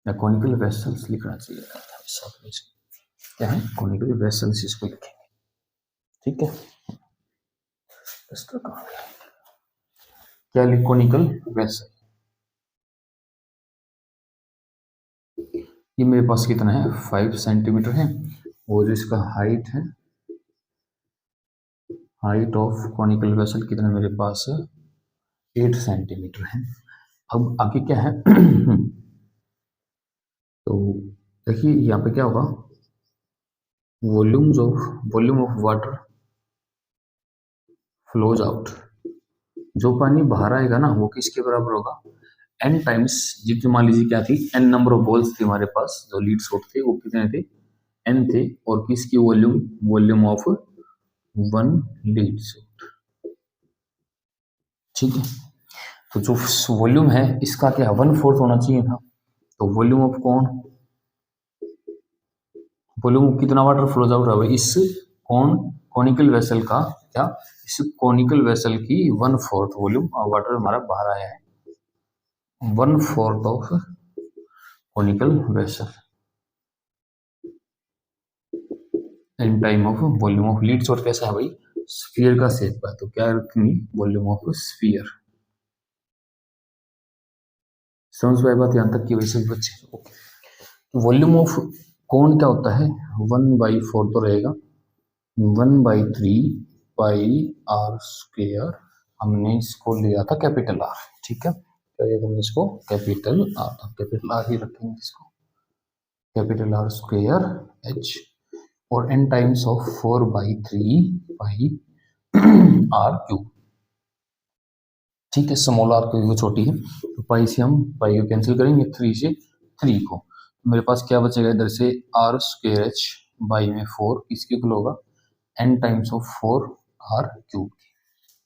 या कॉनिकल वेसल्स लिखना चाहिए था साथ में, क्या है कॉनिकल वेसल्स इसको लिखेंगे, ठीक है। इस प्रकार क्या लिख कॉनिकल वेसल, ये मेरे पास कितना है 5 सेंटीमीटर है, और इसका हाइट है, हाइट ऑफ कॉनिकल वेसल कितना मेरे पास 8 सेंटीमीटर है। अब आगे क्या है तो देखिए यहाँ पे क्या होगा, volume of water flows out, जो पानी बाहर आएगा ना वो किसके बराबर होगा, n टाइम्स, जितनी मान लीजिए क्या थी n नंबर ऑफ बॉल्स थी हमारे पास, जो लीड सोर्ट थे वो कितने थे n थे, और किसकी वॉल्यूम ऑफ 1 लीड सोर्ट, ठीक है। तो जो वॉल्यूम है इसका क्या 1/4 होना चाहिए था, तो वॉल्यूम ऑफ वॉल्यूम कितना वाटर फ्लोज आउट है इस कॉनिकल वेसल का, क्या इस कॉनिकल वेसल की 1/4 वॉल्यूम वाटर हमारा बाहर आया है, 1/4 of conical vessel in time of volume of lead sort कैसा है भाई, स्फीयर का शेप है, तो क्या रखेंगे वॉल्यूम ऑफ स्फीयर। समझ पाए बात यहाँ तक की, वैसे बच्चे ओके। वॉल्यूम ऑफ कौन क्या होता है 1/4 तो रहेगा, 1/3 पाई आर स्क्वायर, हमने इसको लिया था कैपिटल आर, ठीक है, तो ये हमने इसको कैपिटल आर, कैपिटल आर ही रखेंगे इसको, कैपिटल आर स्क्वायर एच, और n times of 4/3 pi R cube, ठीक है। स्मॉल आर क्यूब छोटी है, तो पाई से हम पाई को कैंसिल करेंगे, 3 से 3 को, मेरे पास क्या बचेगा इधर से आर स्क्वायर एच बाई में 4, इसके इक्वल होगा n times of 4 R cube,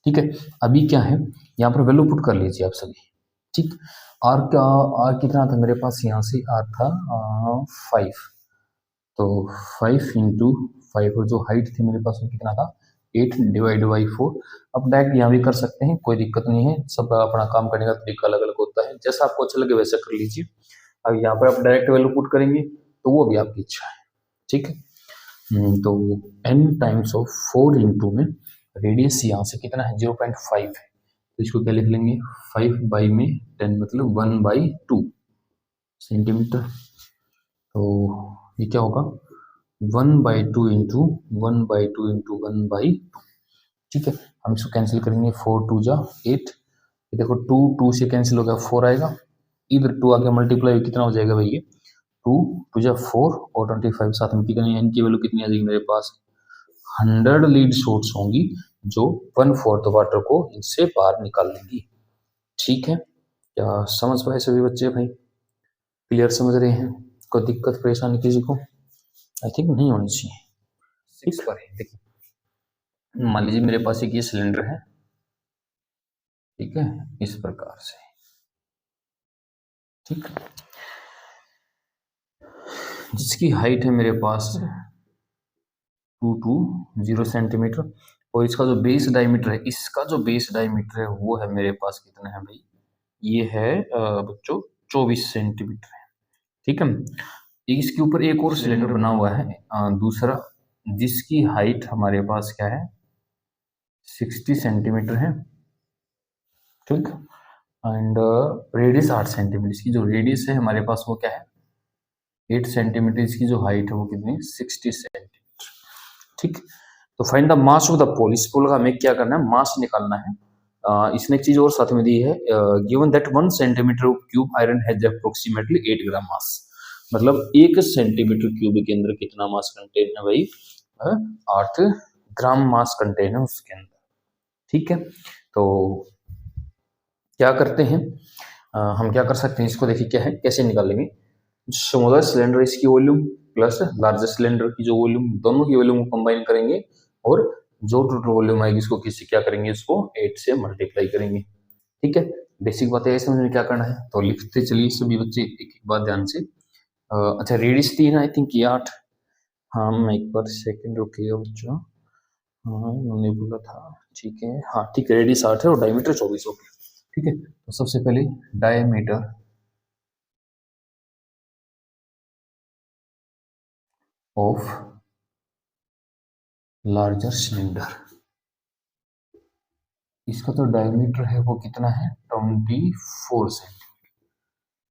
ठीक है। अभी क्या है यहाँ पर वैल्यू पुट कर लीजिए आप सभी, ठीक। आर कितना था मेरे पास, यहाँ से आर था 5, तो 5 इंटू 5, और जो हाइट थी मेरे पास वो कितना था 8 डिवाइड बाई 4। अब डायरेक्ट यहाँ भी कर सकते हैं, कोई दिक्कत नहीं है, सब अपना काम करने का तरीका अलग अलग होता है, जैसा आपको अच्छा लगे वैसा कर लीजिए। अब यहाँ पर आप डायरेक्ट वैल्यू पुट करेंगे तो वो भी आपकी इच्छा है, ठीक है। तो n टाइम्स ऑफ 4 इंटू में रेडियस यहाँ से कितना है 0.5 है, तो इसको क्या लिख लेंगे 5 बाई में 10 मतलब 1/2 सेंटीमीटर, तो ये क्या होगा 1/2 इंटू 1/2 इंटू 1/2, ठीक है। हम इसको कैंसिल करेंगे, 4 2 जा 8, देखो 2 से कैंसिल हो गया, 4 आएगा, इधर 2 आके मल्टीप्लाई कितना हो जाएगा भैया 2 2 जा 4 और 25, साथ में कितनी n की वैल्यू कितनी आ जाएगी मेरे पास 100 लीड शॉट्स होंगी, जो 1/4 वाटर को इनसे बाहर निकाल लेंगी, ठीक है। क्या समझ पाए सभी बच्चे भाई, क्लियर समझ रहे हैं, कोई दिक्कत परेशानी किसी को आई थिंक नहीं होनी चाहिए। 6 पर है, देखिए मान लीजिए मेरे पास एक ये सिलेंडर है, ठीक है, इस प्रकार से, ठीक, जिसकी हाइट है मेरे पास 220 सेंटीमीटर, और इसका जो बेस डायमीटर है, इसका जो बेस डायमीटर है वो है मेरे पास कितना है भाई, ये है बच्चों 24 सेंटीमीटर है, ठीक है। इसके ऊपर एक और सिलेंडर बना हुआ है दूसरा, जिसकी हाइट हमारे पास क्या है 60 सेंटीमीटर है, ठीक, एंड रेडियस 8 सेंटीमीटर, इसकी जो रेडियस है हमारे पास वो क्या है 8 सेंटीमीटर, इसकी जो हाइट है वो कितनी 60 सेंटीमीटर, ठीक। तो find the mass of the pole, इस पोल का हमें क्या करना है मास निकालना है। इसने एक चीज और साथ में दी है, given that 1 centimetre cube iron has approximately 8 ग्राम मास, मतलब 1 सेंटीमीटर क्यूब के अंदर कितना मास कंटेन है भाई 8 ग्राम मास कंटेन है उसके अंदर, ठीक है। तो क्या करते हैं हम क्या कर सकते हैं इसको, देखिए क्या है कैसे निकालेंगे, स्मॉलर सिलेंडर इसकी वॉल्यूम प्लस लार्जर सिलेंडर की जो वॉल्यूम, दोनों की वॉल्यूम को कंबाइन करेंगे, और जो टोटल वॉल्यूम आएगी इसको किसी क्या करेंगे, इसको 8 से मल्टीप्लाई करेंगे, ठीक है। बेसिक बातें है, समझ में क्या करना है तो लिखते चलिए सभी बच्चे एक एक बात ध्यान से। अच्छा रेडियस 3 आई थिंक ये 8। हाँ मैं एक बार सेकंड रुकिए बच्चों। हाँ उन्होंने बोला था ठीक है, हाँ ठीक है, रेडियस 8 है और डायमीटर 24। ओके ठीक है, तो सबसे पहले डायमीटर ऑफ लार्जर सिलेंडर, इसका तो डायमीटर है वो कितना है 24 सेंटीमीटर।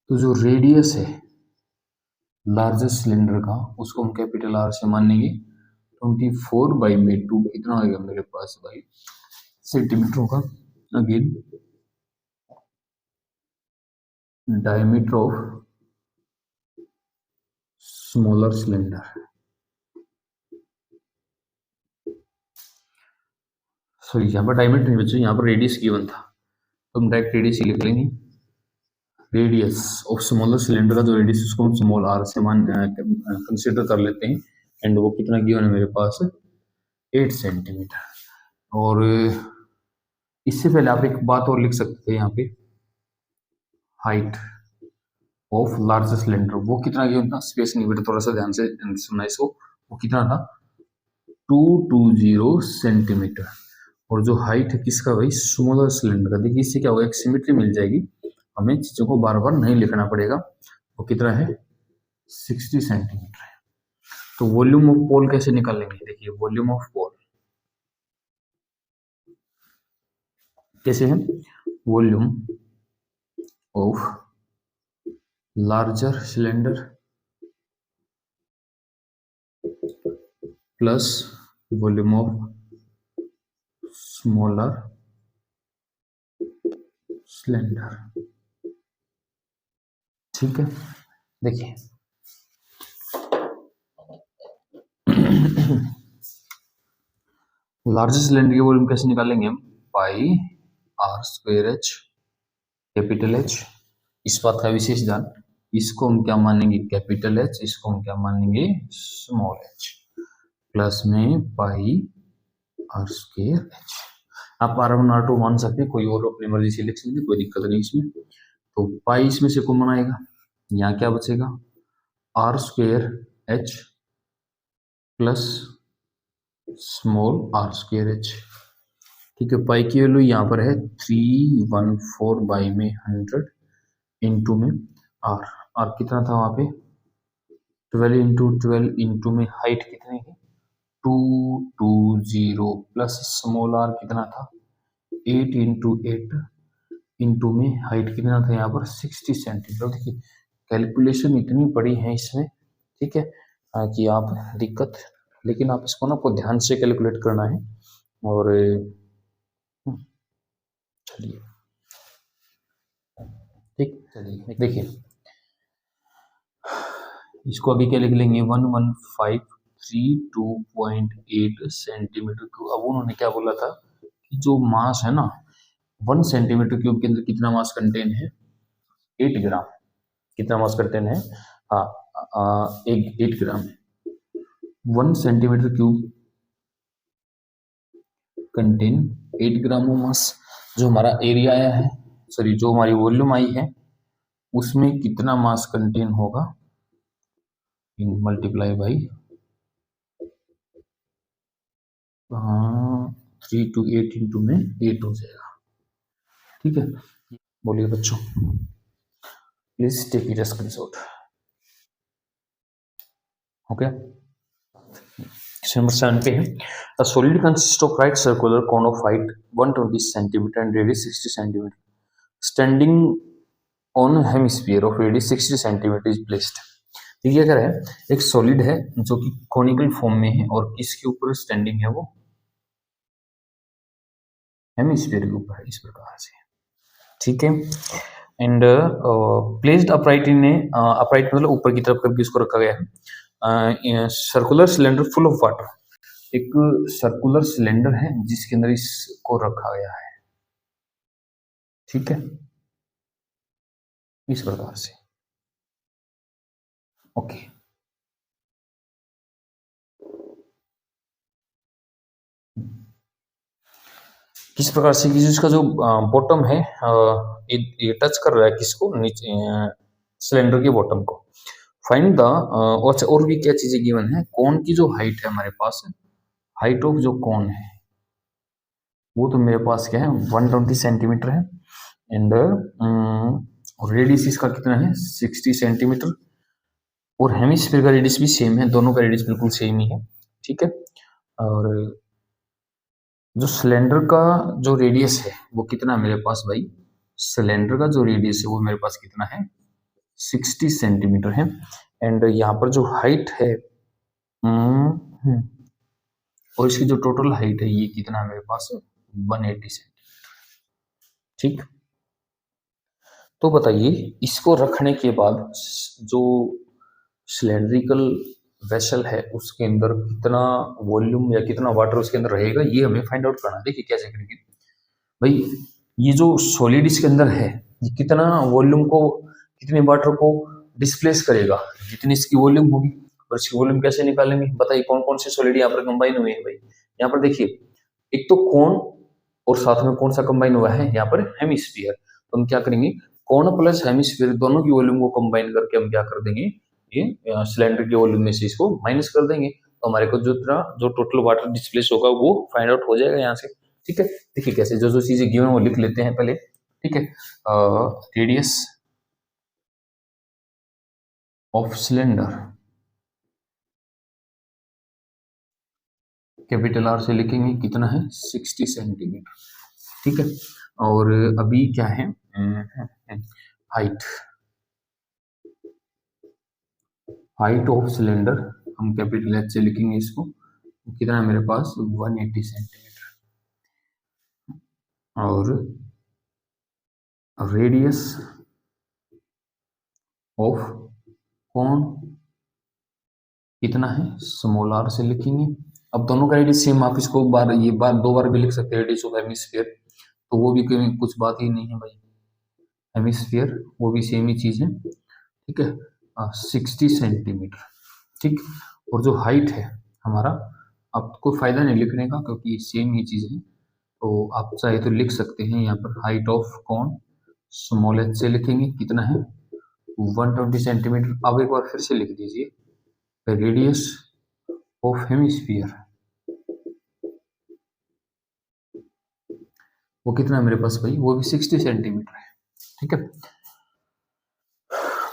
तो जो रेडियस है लार्जेस्ट सिलेंडर का उसको हम कैपिटल आर से मानेंगे। 24 बाई में 2 कितना आएगा मेरे पास भाई सेंटीमीटर का। Again diameter of smaller cylinder, sorry यहाँ पर डायमीटर नहीं बच्चों, यहाँ पर रेडियस गिवन था तो हम डायरेक्ट रेडियस ही लिख लेंगे। रेडियस ऑफ स्मॉलर सिलेंडर का जो रेडियस उसको हम स्मॉल आर से मान कंसिडर कर लेते हैं। एंड वो कितना गिवन है मेरे पास 8 सेंटीमीटर। और इससे पहले आप एक बात और लिख सकते थे यहाँ पे, हाइट ऑफ लार्ज सिलेंडर वो कितना गिवन था, स्पेस नहीं बेटा थोड़ा सा ध्यान से सुनना इसको, वो कितना था 220 सेंटीमीटर। और जो हाइट है किसका भाई स्मॉलर सिलेंडर का, देखिए इससे क्या होगा एक सिमेट्री मिल जाएगी, हमें चीजों को बार बार नहीं लिखना पड़ेगा। वो कितना है 60 सेंटीमीटर है। तो वॉल्यूम ऑफ पोल कैसे निकालेंगे, देखिए वॉल्यूम ऑफ पोल कैसे है, volume of larger cylinder plus volume of smaller cylinder. ठीक है देखिए लार्जेस्ट सिलेंडर की वॉल्यूम कैसे निकालेंगे हम, pi r square h capital H. इस बात का विशेष ध्यान, इसको हम क्या मानेंगे कैपिटल एच, इसको हम क्या मानेंगे स्मॉल एच, प्लस में पाई आर स्क्वायर एच। आप R1 R2 मान सकते हैं, कोई और अपनी मर्जी से लिख सकते, कोई दिक्कत नहीं इसमें। तो पाई इसमें से कॉमन आएगा, यहाँ क्या बचेगा R square H plus small R square H. ठीक है, पाई की वैल्यू यहाँ पर है 314 बाई में 100 इंटू में आर, आर कितना था वहां पे 12 इंटू 12 इंटू में हाइट कितनी है 220 प्लस स्मॉल आर कितना था 8 इंटू 8 इंटू में हाइट कितना था यहाँ पर 60 सेंटीमीटर। देखिए कैलकुलेशन इतनी बड़ी है इसमें, ठीक है कि आप दिक्कत, लेकिन आप इसको ना आपको ध्यान से कैलकुलेट करना है। और चलिए ठीक, चलिए देखिए इसको अभी क्या लिख लेंगे 1153.2.8 सेंटीमीटर क्यूब। अब उन्होंने क्या बोला था कि जो मास है ना 1 सेंटीमीटर क्यूब के अंदर कितना मास कंटेन है 8 ग्राम, कितना मास कंटेन है हाँ एक 8 ग्राम है। 1 centimetre cube contain 8 gram of mass. जो हमारा एरिया आया है, सॉरी जो हमारी वॉल्यूम आई है उसमें कितना मास कंटेन होगा इन मल्टीप्लाई बाई 3 टू 8 इंटू में 8 हो जाएगा। ठीक है बोलिए बच्चों, please take it screenshot. Okay number 7 पे है, a solid consist of right circular cone of height 120 centimetre and radius 60 centimetre standing on hemisphere of radius 60 centimetre is placed. देखिए अगर है एक सॉलिड है जो कि कॉनिकल फॉर्म में है और किसके ऊपर स्टैंडिंग है वो हेमिस्फीयर के ऊपर है इस प्रकार से। ठीक है and placed upright in upright मतलब ऊपर की तरफ करके इसको रखा गया है। Circular cylinder full of water, एक सर्कुलर सिलेंडर है जिसके अंदर इसको रखा गया है। ठीक है इस प्रकार से ओके किस प्रकार से कि इसका जो बॉटम है ये टच कर रहा है किसको, नीचे सिलेंडर के बॉटम को। फाइंड द अच्छा, और भी क्या चीजें गिवन है, कोन की जो हाइट है हमारे पास, हाइट ऑफ जो कोन है वो तो मेरे पास क्या है 120 सेंटीमीटर है, एंड रेडियस इसका कितना है 60 सेंटीमीटर, और हेमिस्फीयर का रेडियस भी सेम है, दोनों का रेडियस बिल्कुल सेम ही है, ठीक है। और जो सिलेंडर का जो रेडियस है वो कितना है मेरे पास भाई, सिलेंडर का जो रेडियस है वो मेरे पास कितना है 60 सेंटीमीटर है, एंड यहाँ पर जो हाइट है और इसकी जो टोटल हाइट है ये कितना है मेरे पास 180 सेंटीमीटर, ठीक। तो बताइए इसको रखने के बाद जो सिलेंड्रिकल वेसल है उसके अंदर कितना वॉल्यूम या कितना वाटर उसके अंदर रहेगा, ये हमें फाइंड आउट करना है। देखिए कैसे करेंगे भाई, ये जो सॉलिड इसके अंदर है ये कितना वॉल्यूम को, कितने वाटर को डिस्प्लेस करेगा, जितनी इसकी वॉल्यूम होगी। और इसकी वॉल्यूम कैसे निकालेंगे, बताइए कौन कौन से सॉलिड यहाँ पर कंबाइन हुए हैं भाई। यहाँ पर देखिए एक तो कोन, और साथ में कौन सा कंबाइन हुआ है यहाँ पर हेमिस्फीयर। तो हम क्या करेंगे, कोन प्लस हेमिस्फीयर दोनों की वॉल्यूम को कंबाइन करके हम क्या कर देंगे, ये सिलेंडर की वॉल्यूम में से इसको माइनस कर देंगे, तो हमारे को जो टोटल वाटर डिस्प्लेस होगा वो फाइंड आउट हो जाएगा यहाँ से, ठीक है। देखिए कैसे, जो जो चीजें गिवन वो लिख लेते हैं पहले, ठीक है। Radius of cylinder capital R से लिखेंगे कितना है 60 सेंटीमीटर, ठीक है। और अभी क्या है हाइट, हाइट ऑफ सिलेंडर हम कैपिटल एच से लिखेंगे इसको, कितना है मेरे पास 180 सेंटीमीटर, और रेडियस ऑफ कौन कितना है स्मॉल आर से लिखेंगे। अब दोनों का रेडियस सेम, आप इसको बार ये बार दो बार भी लिख सकते हैं, रेडियस ऑफ हेमिस्फीयर, तो वो भी कुछ बात ही नहीं है भाई, हेमिस्फीयर वो भी सेम ही चीज है, ठीक है। 60 सेंटीमीटर, ठीक। और जो हाइट है हमारा, आपको फायदा नहीं लिखने का क्योंकि सेम ही चीज है, तो आप चाहे तो लिख सकते हैं यहाँ पर हाइट ऑफ कौन स्मॉल एच से लिखेंगे कितना है 120 सेंटीमीटर। अब एक बार फिर से लिख दीजिए रेडियस ऑफ हेमिस्फीयर, वो कितना है मेरे पास भाई, वो भी 60 सेंटीमीटर है, ठीक है।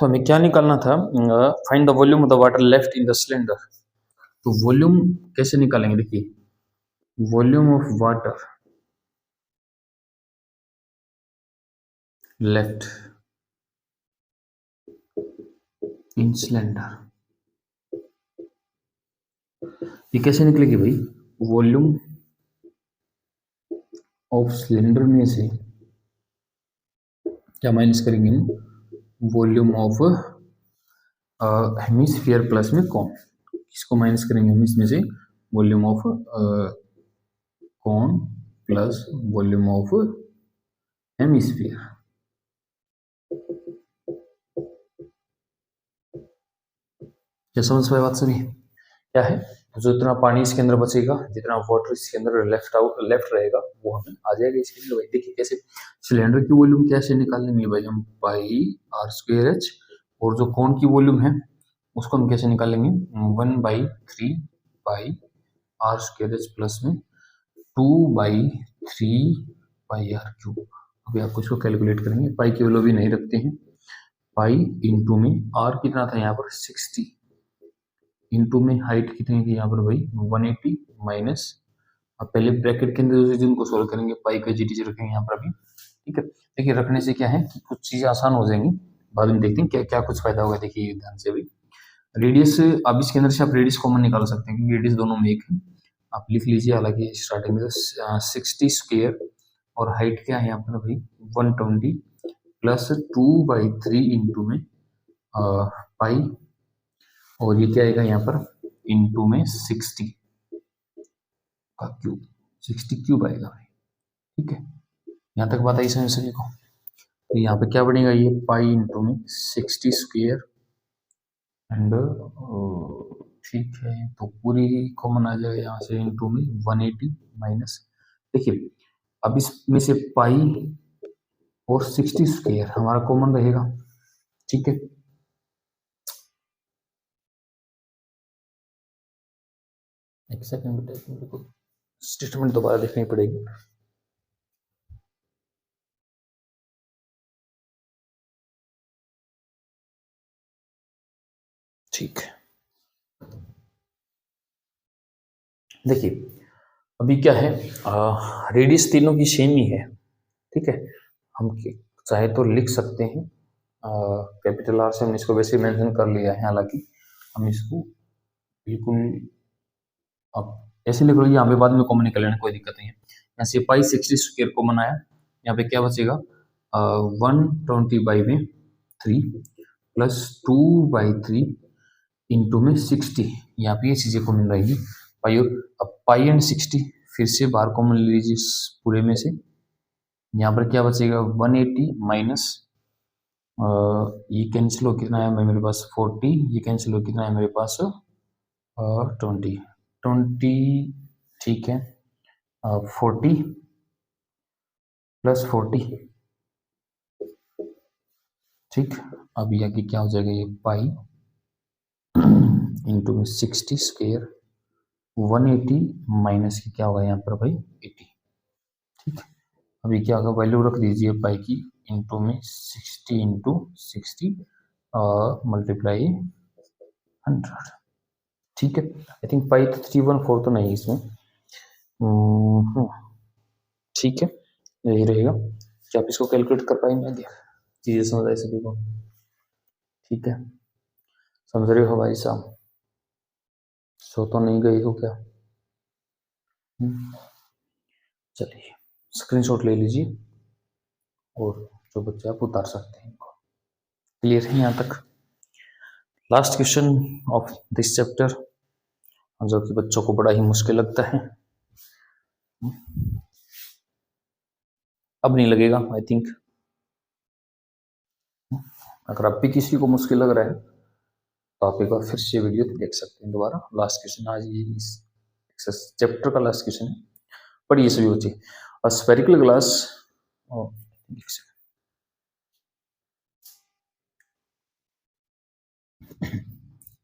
तो हमें क्या निकालना था, find the volume of the water left in the cylinder. तो वॉल्यूम कैसे निकालेंगे, देखिए volume of water left in cylinder, ये कैसे निकलेगी भाई, वॉल्यूम ऑफ सिलेंडर में से क्या माइनस करेंगे हम, वॉल्यूम ऑफ हेमिस्फीयर प्लस में कौन, किसको माइनस करेंगे हम इसमें से, वॉल्यूम ऑफ कौन प्लस वॉल्यूम ऑफ हेमिस्फीयर। क्या समझ पाए बात सभी, क्या है, जो इतना पानी इसके अंदर बचेगा, जितना वाटर इसके अंदर लेफ्ट रहेगा वो हमें आ जाएगा इसके अंदर भाई। देखिए कैसे, सिलेंडर की वॉल्यूम कैसे निकालेंगे भाई हम, पाई आर स्क्वायर एच, और जो कौन की वॉल्यूम है उसको हम कैसे निकालेंगे 1/3 पाई आर स्क्वायर एच प्लस में 2/3 पाई आर क्यूब। अभी आपको इसको कैलकुलेट करेंगे, पाई की वैल्यू भी नहीं रखते हैं, पाई इंटू में आर कितना था यहाँ पर 60, इंटू में हाइट कितनी थी यहाँ पर भाई 180 माइनस, अब पहले ब्रैकेट के अंदर जिनको सोल्व करेंगे पाई का जीटी रखेंगे यहाँ पर अभी, ठीक है। देखिए रखने से क्या है कि कुछ चीजें आसान हो जाएंगी, बाद में देखते हैं क्या क्या कुछ फायदा होगा। देखिए ध्यान से भी, रेडियस अब इसके अंदर से आप रेडियस कॉमन निकाल सकते हैं क्योंकि रेडियस दोनों में एक है, आप लिख लीजिए, हालांकि स्टार्टिंग में 60 स्क्वेयर, और हाइट क्या है यहाँ पर भाई 120 प्लस 2/3 इंटू में पाई, और ये क्या आएगा यहाँ पर इंटू में 60 का क्यूब, 60 क्यूब आएगा भाई, ठीक है। यहाँ तक बात आई समझ सभी को, तो यहाँ पे क्या बनेगा ये पाई इंटू में 60 स्क्वेयर, एंड ठीक है, तो पूरी कॉमन आ जाएगा यहाँ से, इंटू में 180 माइनस, देखिए अब इसमें से पाई और 60 स्क्वायर हमारा कॉमन रहेगा, ठीक है। एक सेकंड बेटा, मेरे को स्टेटमेंट दोबारा देखनी पड़ेगी। ठीक है, देखिए अभी क्या है, रेडियस तीनों की सेम ही है, ठीक है। हम चाहे तो लिख सकते हैं कैपिटल आर से, हमने इसको वैसे मेंशन कर लिया है, हालांकि हम इसको बिल्कुल अब ऐसे लिख लो, यहाँ पे बाद में कॉमन निकल लेना, कोई दिक्कत नहीं है। यहाँ से पाई 60 स्क्वायर कॉमन आया, यहाँ पे क्या बचेगा 120/3 प्लस 2/3 इंटू में 60, यहाँ पे ये चीजें कॉमन रहेगी पाई, और अब पाई एंड 60 फिर से बाहर कॉमन ले लीजिए इस पूरे में से, यहाँ पर क्या बचेगा 180 माइनस ये कैंसिल हो कितना है मेरे पास 40, ये कैंसिल हो कितना है मेरे पास 20, ठीक है। 40 प्लस 40, ठीक। अब ये आगे क्या हो जाएगा, ये पाई इंटू में 60 स्क्वायर 180 माइनस की क्या होगा यहाँ पर भाई 80, ठीक। अभी क्या होगा, वैल्यू रख दीजिए पाई की इंटू में 60 इंटू 60 मल्टीप्लाई 100, ठीक है। आई थिंक पाई तो 314 तो नहीं इसमें, ठीक है, यही रहेगा। क्या आप इसको कैलकुलेट कर पाएंगे आगे, चीजें समझ आए सभी को, ठीक है। समझ रहे हो भाई साहब, सो तो नहीं गई हो क्या? चलिए स्क्रीनशॉट ले लीजिए और जो बच्चे आप उतार सकते हैं इनको। क्लियर है यहाँ तक? Last question of this chapter, जो कि बच्चों को बड़ा ही मुश्किल लगता है, अब नहीं लगेगा आई थिंक। अगर अब भी किसी को मुश्किल लग रहा है तो आप एक बार फिर से वीडियो देख सकते हैं दोबारा। लास्ट क्वेश्चन आज ये इस चैप्टर का लास्ट क्वेश्चन है, पढ़िए सभी बच्चे। अ स्फेरिकल ग्लास,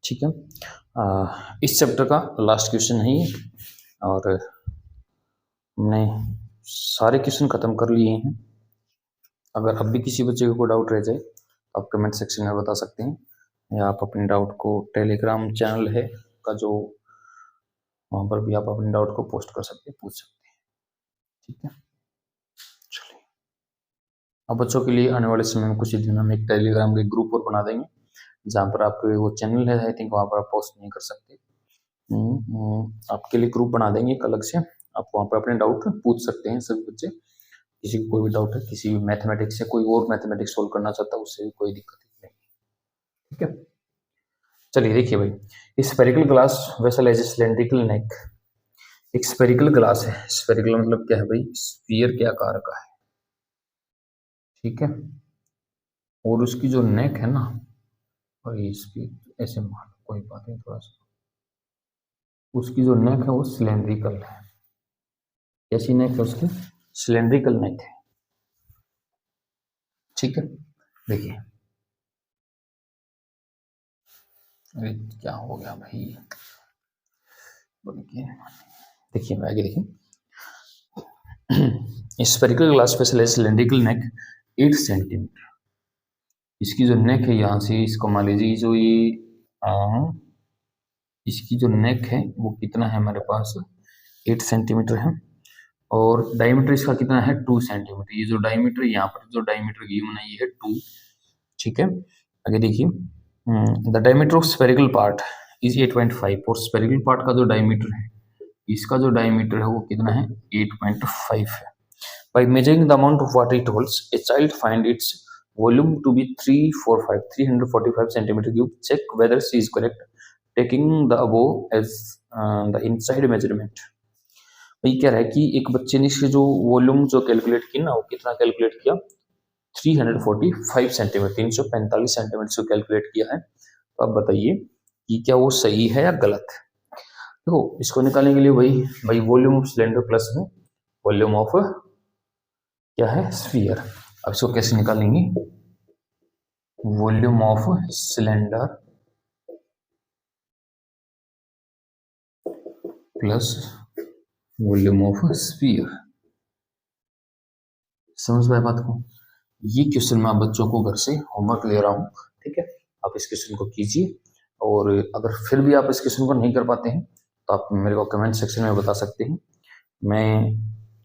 ठीक है, इस चैप्टर का लास्ट क्वेश्चन है ये, और हमने सारे क्वेश्चन खत्म कर लिए हैं। अगर अब भी किसी बच्चे को कोई डाउट रह जाए तो आप कमेंट सेक्शन में बता सकते हैं, या आप अपने डाउट को टेलीग्राम चैनल है का जो, वहाँ पर भी आप अपने डाउट को पोस्ट कर सकते हैं, पूछ सकते हैं, ठीक है। चलिए अब बच्चों के लिए आने वाले समय में कुछ ही दिन हम एक टेलीग्राम के ग्रुप और बना देंगे, जहाँ पर आप वो चैनल है आई थिंक वहाँ पर आप पोस्ट नहीं कर सकते, आपके लिए ग्रुप बना देंगे एक अलग से, आप वहाँ पर अपने डाउट पूछ सकते हैं सभी बच्चे। किसी को कोई भी डाउट है, किसी भी मैथमेटिक्स से कोई और मैथमेटिक्स सोल्व करना चाहता है, उससे भी कोई दिक्कत नहीं, ठीक है। चलिए देखिए भाई, spherical glass vessel as cylindrical neck, एक स्फेरिकल ग्लास है, स्फेरिकल मतलब क्या है भाई, स्फीयर के आकार का है, ठीक है। और उसकी जो नेक है ना, और इसकी ऐसे मान कोई बात नहीं, थोड़ा सा उसकी जो नेक है वो सिलेंड्रिकल है। कैसी नेक है उसकी? सिलेंड्रिकल नेक है, ठीक है। देखिए अरे क्या हो गया भाई, देखिए आगे देखिए, स्फेरिकल ग्लास पे सिलेंड्रिकल नेक 8 सेंटीमीटर, इसकी जो नेक है यहाँ से, इसको मान लीजिए जो ये इसकी जो नेक है वो कितना है हमारे पास 8 सेंटीमीटर है, और डायमीटर इसका कितना है 2 सेंटीमीटर। ये जो डायमीटर यहाँ पर जो डायमीटर गिवन है ये है 2, ठीक है। आगे देखिए, the diameter of spherical part is 8.5, और स्फेरिकल पार्ट का जो डायमीटर है, इसका जो डायमीटर है वो कितना है 8.5 है। By measuring the amount of water it holds, a child find its volume to be 345 centimetre cube, check whether she is correct taking the above as the inside measurement. भाई कह रहा है कि एक बच्चे ने इसके जो वॉल्यूम जो कैलकुलेट की ना, वो कितना कैलकुलेट किया 345 सेंटीमीटर, 345 सेंटीमीटर से कैलकुलेट किया है। तो आप बताइए कि क्या वो सही है या गलत। देखो इसको निकालने के लिए भाई वॉल्यूम ऑफ सिलेंडर प्लस में वॉल्यूम ऑफ क्या है, स्फीयर। अब इसको कैसे निकालेंगे, volume of cylinder plus volume of sphere. समझ पाए बात को? ये क्वेश्चन मैं आप बच्चों को घर से होमवर्क ले रहा हूँ, ठीक है। आप इस क्वेश्चन को कीजिए, और अगर फिर भी आप इस क्वेश्चन को नहीं कर पाते हैं तो आप मेरे को कमेंट सेक्शन में बता सकते हैं, मैं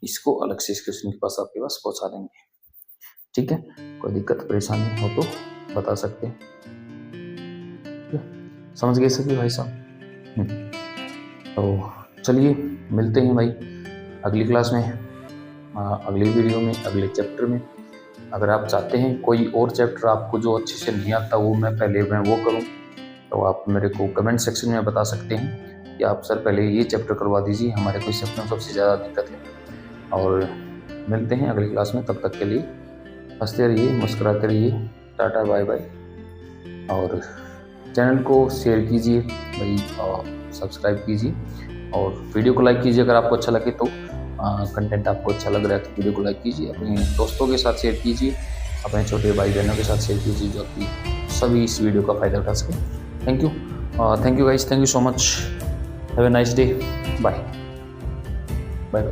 इसको अलग से इस क्वेश्चन के पास आपके पास पहुंचा देंगे, ठीक है। कोई दिक्कत परेशानी हो तो बता सकते हैं, समझ गए सभी भाई साहब? तो चलिए मिलते हैं भाई अगली क्लास में, अगली वीडियो में, अगले चैप्टर में। अगर आप चाहते हैं कोई और चैप्टर आपको जो अच्छे से नहीं आता वो मैं वो करूं, तो आप मेरे को कमेंट सेक्शन में बता सकते हैं कि आप सर पहले ये चैप्टर करवा दीजिए, हमारे को इस चैप्टर में सबसे ज़्यादा दिक्कत है। और मिलते हैं अगली क्लास में, तब तक के लिए हंसते रहिए, मुस्कुराते रहिए, टाटा बाय बाय। और चैनल को शेयर कीजिए भाई, और सब्सक्राइब कीजिए, और वीडियो को लाइक कीजिए अगर आपको अच्छा लगे तो। कंटेंट आपको अच्छा लग रहा है तो वीडियो को लाइक कीजिए, अपने दोस्तों के साथ शेयर कीजिए, अपने छोटे भाई बहनों के साथ शेयर कीजिए, जो कि सभी इस वीडियो का फ़ायदा उठा सकें। Thank you guys, thank you so much, have a nice day, bye bye.